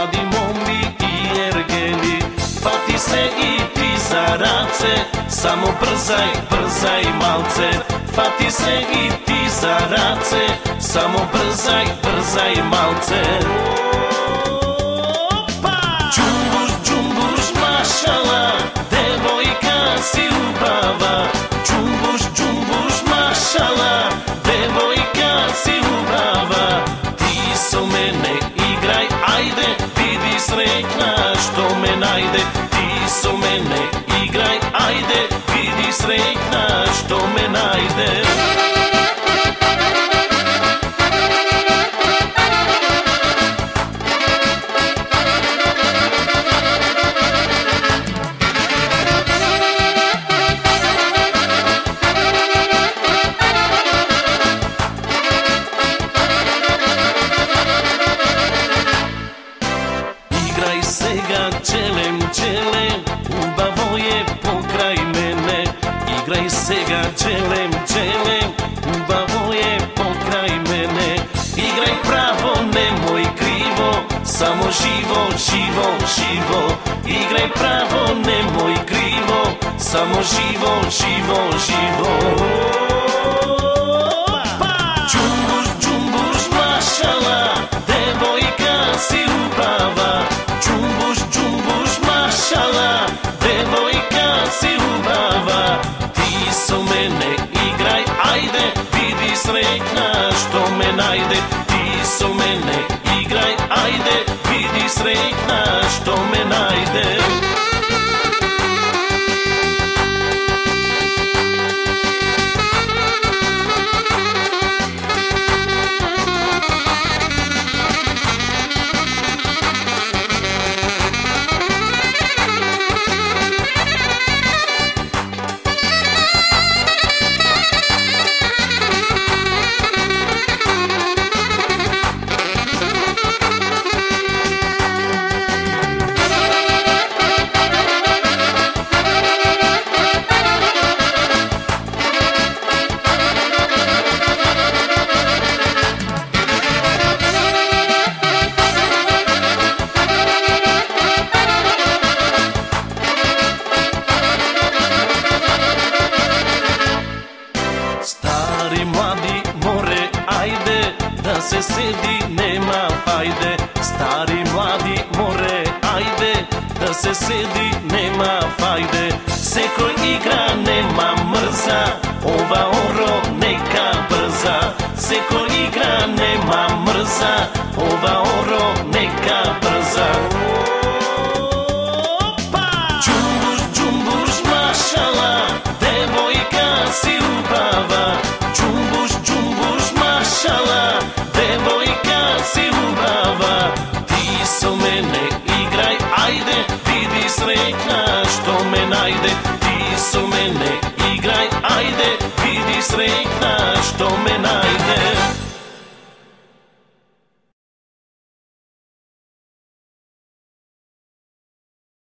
mladi mombi i ergeli. Fati se i ti za race, samo brzaj, brzaj malce. Fati se i ti za race, samo brzaj, brzaj malce. Džumbuš, džumbuš, mašala, devojka si ljubava. Džumbuš, džumbuš, mašala, devojka si ljubava. Ti so mene igraj, ajde, vidi srećna što me najde. Ti so mene igraj, ajde, vidi srećna što me najde. Igraj сега, челем, челем, убаво е покрај мене. Igraj сега, челем, челем, убаво е покрај мене. Igraj право, немој криво, само живо, живо, живо. Igraj право, немој криво, само живо, живо, живо. Džumbuš, džumbuš, mašala, devojka si ljubava. Džumbuš, džumbuš, mašala, devojka si ljubava. Ti so mene igraj, ajde, vidi srećna što me najde. Ti so mene igraj, ajde, vidi srećna što me najde. Stari mladi more, ajde, da se sedi, nema fajde. Stari mladi more, ajde, da se sedi, nema fajde. Seko igra, nema mrza, ova oro neka brza. Seko igra, nema mrza, ova oro